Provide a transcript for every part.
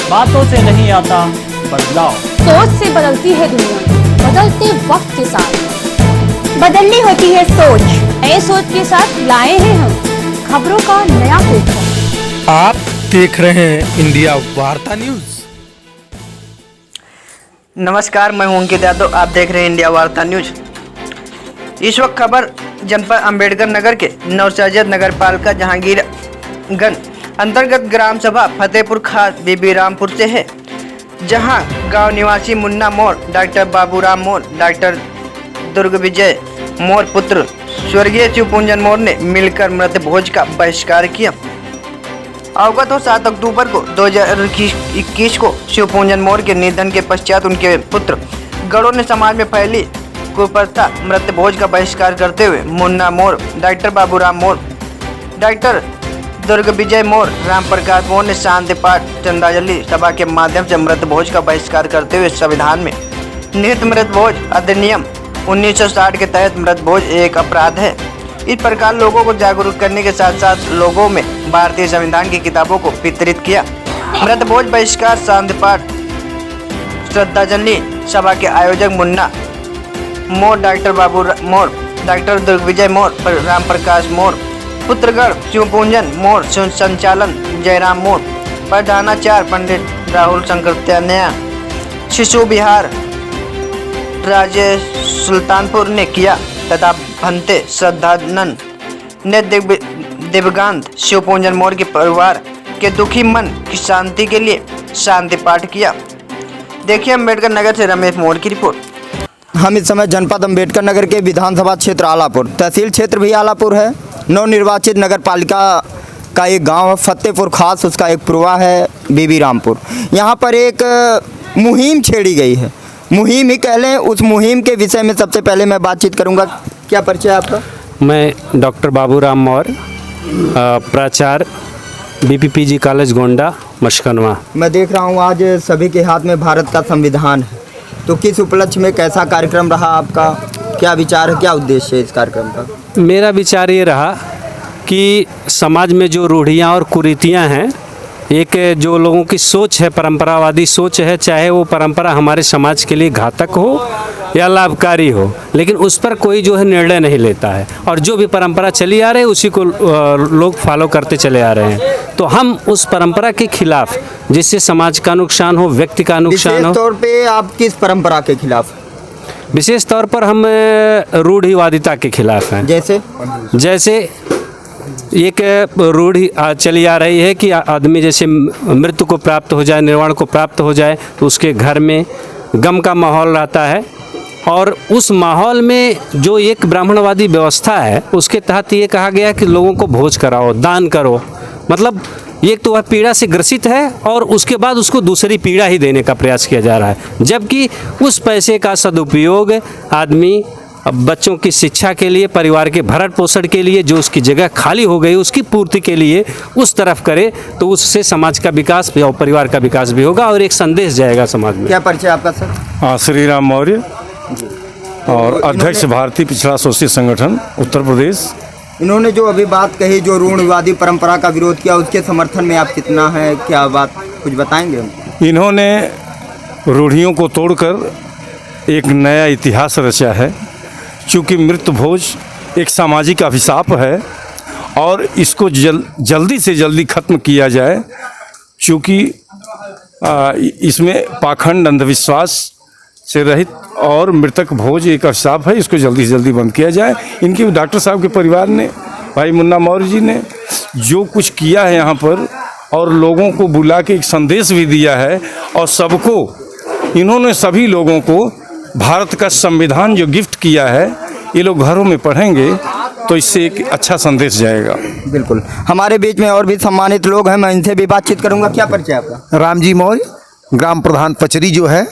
बातों से नहीं आता बदलाव। सोच से बदलती है दुनिया, बदलते वक्त के साथ बदलनी होती है सोच। नए सोच के साथ लाए हैं हम खबरों का नया पेपर। आप देख रहे हैं इंडिया वार्ता न्यूज। नमस्कार, मैं हूं अंकित यादव। आप देख रहे हैं इंडिया वार्ता न्यूज। इस वक्त खबर जनपद अंबेडकर नगर के नवसर्जित नगर पालिका जहांगीरगंज अंतर्गत ग्राम सभा फतेहपुर खास बीबी रामपुर से है, जहां गांव निवासी मुन्ना मोर, डॉक्टर बाबूराम मोर, डॉक्टर दुर्ग विजय मोर पुत्र स्वर्गीय शिवपूंजन मोर ने मिलकर मृत भोज का बहिष्कार किया। अवगत हो 7 अक्टूबर को 2021 को शिवपूंजन मोर के निधन के पश्चात उनके पुत्र गणों ने समाज में फैली कुप्रथा मृत भोज का बहिष्कार करते हुए मुन्ना मोर, डॉक्टर बाबूराम मोर, डॉक्टर दुर्ग विजय मोर, राम प्रकाश मोर ने शांति पाठ श्रद्धांजलि सभा के माध्यम से मृत भोज का बहिष्कार करते हुए संविधान में निहित मृत भोज अधिनियम 1960 के तहत मृत भोज एक अपराध है। इस प्रकार लोगों को जागरूक करने के साथ साथ लोगों में भारतीय संविधान की किताबों को वितरित किया। मृत भोज बहिष्कार शांति पाठ श्रद्धांजलि सभा के आयोजक मुन्ना मोर, डॉक्टर बाबू मोर, डॉक्टर दुर्ग विजय मोर, राम प्रकाश मोर, पुत्रगण शिवपूंजन मोर, संचालन जयराम मोर, प्रधानाचार्य पंडित राहुल शंकरत्यान्या, शिशु विहार राजेश सुल्तानपुर ने किया तथा भंते श्रद्धानंद ने दिव्यकांत शिवपूंजन मोर के परिवार के दुखी मन की शांति के लिए शांति पाठ किया। देखिए अम्बेडकर नगर से रमेश मोर की रिपोर्ट। हम इस समय जनपद अम्बेडकर नगर के विधानसभा क्षेत्र आलापुर, तहसील क्षेत्र भी आलापुर है। नवनिर्वाचित नगर पालिका का एक गांव है फतेहपुर खास, उसका एक पुरवा है बीबी रामपुर। यहाँ पर एक मुहिम छेड़ी गई है, मुहिम ही कह लें। उस मुहिम के विषय में सबसे पहले मैं बातचीत करूँगा। क्या परिचय है आपका? मैं डॉक्टर बाबूराम मौर्य, प्राचार्य बीपीपीजी कॉलेज गोंडा मशकनवा। मैं देख रहा हूँ आज सभी के हाथ में भारत का संविधान है, तो किस उपलक्ष्य में कैसा कार्यक्रम रहा आपका? क्या विचार है, क्या उद्देश्य है इस कार्यक्रम का? मेरा विचार ये रहा कि समाज में जो रूढ़ियाँ और कुरीतियाँ हैं, एक जो लोगों की सोच है, परंपरावादी सोच है, चाहे वो परंपरा हमारे समाज के लिए घातक हो या लाभकारी हो, लेकिन उस पर कोई जो है निर्णय नहीं लेता है। और जो भी परंपरा चली आ रही है उसी को लोग फॉलो करते चले आ रहे हैं। तो हम उस परंपरा के खिलाफ, जिससे समाज का नुकसान हो, व्यक्ति का नुकसान हो। विशेष तौर पे आप किस परंपरा के खिलाफ? विशेष तौर पर हम रूढ़िवादिता के खिलाफ हैं। जैसे एक रूढ़ी चली आ रही है कि आदमी जैसे मृत्यु को प्राप्त हो जाए, निर्वाण को प्राप्त हो जाए, तो उसके घर में गम का माहौल रहता है। और उस माहौल में जो एक ब्राह्मणवादी व्यवस्था है, उसके तहत ये कहा गया कि लोगों को भोज कराओ, दान करो। मतलब एक तो वह पीड़ा से ग्रसित है और उसके बाद उसको दूसरी पीड़ा ही देने का प्रयास किया जा रहा है, जबकि उस पैसे का सदुपयोग आदमी बच्चों की शिक्षा के लिए, परिवार के भरण पोषण के लिए, जो उसकी जगह खाली हो गई उसकी पूर्ति के लिए उस तरफ करे, तो उससे समाज का विकास और परिवार का विकास भी होगा और एक संदेश जाएगा समाज में। क्या परिचय आपका सर? श्री राम मौर्य और अध्यक्ष भारतीय पिछड़ा शोषित संगठन उत्तर प्रदेश। इन्होंने जो अभी बात कही, जो रूढ़िवादी परंपरा का विरोध किया, उसके समर्थन में आप कितना है, क्या बात कुछ बताएंगे? इन्होंने रूढ़ियों को तोड़कर एक नया इतिहास रचा है। चूँकि मृत भोज एक सामाजिक अभिशाप है और इसको जल्दी से जल्दी ख़त्म किया जाए, चूँकि इसमें पाखंड अंधविश्वास से रहित और मृतक भोज एक अभिशाप है, इसको जल्दी से जल्दी बंद किया जाए। इनके डॉक्टर साहब के परिवार ने, भाई मुन्ना मौर्य जी ने जो कुछ किया है यहाँ पर, और लोगों को बुला के एक संदेश भी दिया है, और सबको इन्होंने सभी लोगों को भारत का संविधान जो गिफ्ट किया है, ये लोग घरों में पढ़ेंगे तो इससे एक अच्छा संदेश जाएगा। बिल्कुल। हमारे बीच में और भी सम्मानित लोग हैं, मैं इनसे भी बातचीत करूंगा। क्या परिचय आपका? रामजी मौर्य, ग्राम प्रधान पचरी जो है।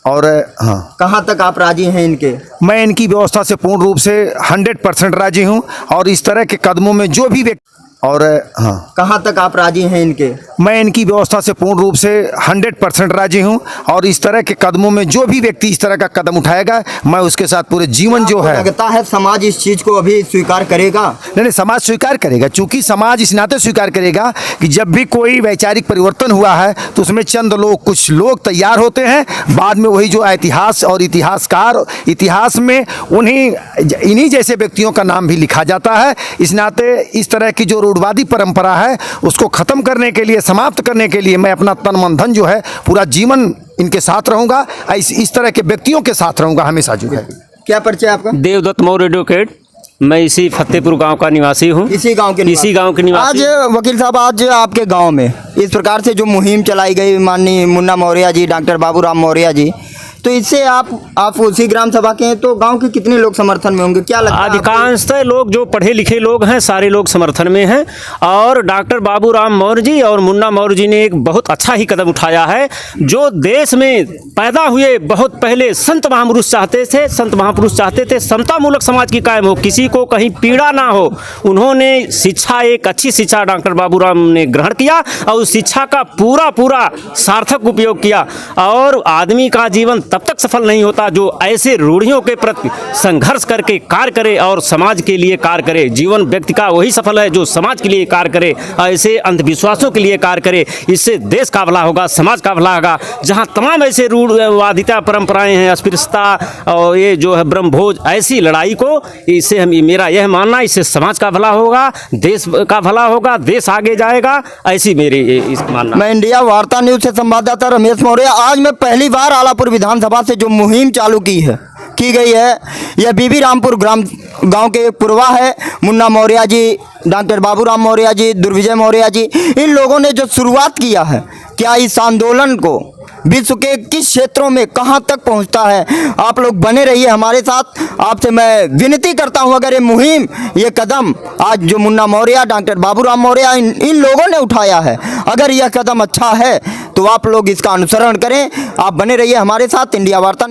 और हाँ, कहाँ तक आप राजी हैं इनके? मैं इनकी व्यवस्था से पूर्ण रूप से 100% राजी हूँ। और इस तरह के कदमों में जो भी व्यक्ति और हाँ, कहाँ तक आप राजी हैं इनके? मैं इनकी व्यवस्था से पूर्ण रूप से 100% राजी हूँ और इस तरह के कदमों में जो भी व्यक्ति इस तरह का कदम उठाएगा मैं उसके साथ पूरे जीवन जो है। लगता है समाज इस चीज़ को अभी स्वीकार करेगा? नहीं, समाज स्वीकार करेगा, चूंकि समाज इस नाते स्वीकार करेगा कि जब भी कोई वैचारिक परिवर्तन हुआ है तो उसमें चंद लोग, कुछ लोग तैयार होते हैं, बाद में वही जो इतिहास और इतिहासकार, इतिहास में इन्हीं जैसे व्यक्तियों का नाम भी लिखा जाता है। इस नाते इस तरह की जो रूढ़वादी परंपरा है उसको ख़त्म करने के लिए, समाप्त करने के लिए मैं अपना तन मन धन जो है पूरा जीवन इनके साथ रहूँगा, इस तरह के व्यक्तियों के साथ रहूँगा हमेशा जो है। क्या परिचय आपका? देवदत्त मौर्य एडवोकेट, मैं इसी फतेहपुर गांव का निवासी हूं। इसी गांव के निवासी। आज वकील साहब, आज आपके गांव में इस प्रकार से जो मुहिम चलाई गई माननीय मुन्ना मौर्य जी, डॉक्टर बाबूराम मौर्य जी, तो इससे आप उसी ग्राम सभा के हैं, तो गांव के कितने लोग समर्थन में होंगे? क्या लगता है? अधिकांशतः लोग जो पढ़े लिखे लोग हैं सारे लोग समर्थन में हैं और डॉक्टर बाबूराम मौर्य जी और मुन्ना मौर्य जी ने एक बहुत अच्छा ही कदम उठाया है। जो देश में पैदा हुए बहुत पहले संत महापुरुष चाहते थे समतामूलक समाज की कायम हो, किसी को कहीं पीड़ा ना हो। उन्होंने शिक्षा, एक अच्छी शिक्षा डॉक्टर बाबूराम ने ग्रहण किया और उस शिक्षा का पूरा सार्थक उपयोग किया। और आदमी का जीवन तब तक सफल नहीं होता जो ऐसे रूढ़ियों के प्रति संघर्ष करके कार्य करे और समाज के लिए कार्य करे। जीवन व्यक्ति का वही सफल है जो समाज के लिए कार्य करे, ऐसे अंधविश्वासों के लिए कार्य करे। इससे देश का भला होगा, समाज का भला होगा। जहाँ तमाम ऐसे रूढ़वादिता परंपराएं हैं, अस्पृश्यता और ये जो है ब्रह्मभोज, ऐसी लड़ाई को, इससे मेरा यह मानना, इससे समाज का भला होगा, देश का भला होगा, देश आगे जाएगा, ऐसी मेरी इस मानना। मैं इंडिया वार्ता न्यूज से संवाददाता रमेश मौर्य। आज मैं पहली बार आलापुर विधानसभा से जो मुहिम चालू की गई है, यह बीबी रामपुर गांव के पूर्वा है। मुन्ना मौर्य जी, डॉक्टर बाबूराम मौर्य जी, दुर्विजय मौर्य जी, इन लोगों ने जो शुरुआत किया है, क्या इस आंदोलन को विश्व के किस क्षेत्रों में कहां तक पहुंचता है? आप लोग बने रहिए हमारे साथ। आपसे मैं विनती करता हूं, अगर ये मुहिम, ये कदम आज जो मुन्ना मौर्य, डॉक्टर बाबूराम मौर्य, इन लोगों ने उठाया है, अगर यह कदम अच्छा है तो आप लोग इसका अनुसरण करें। आप बने रहिए हमारे साथ। इंडिया वार्ता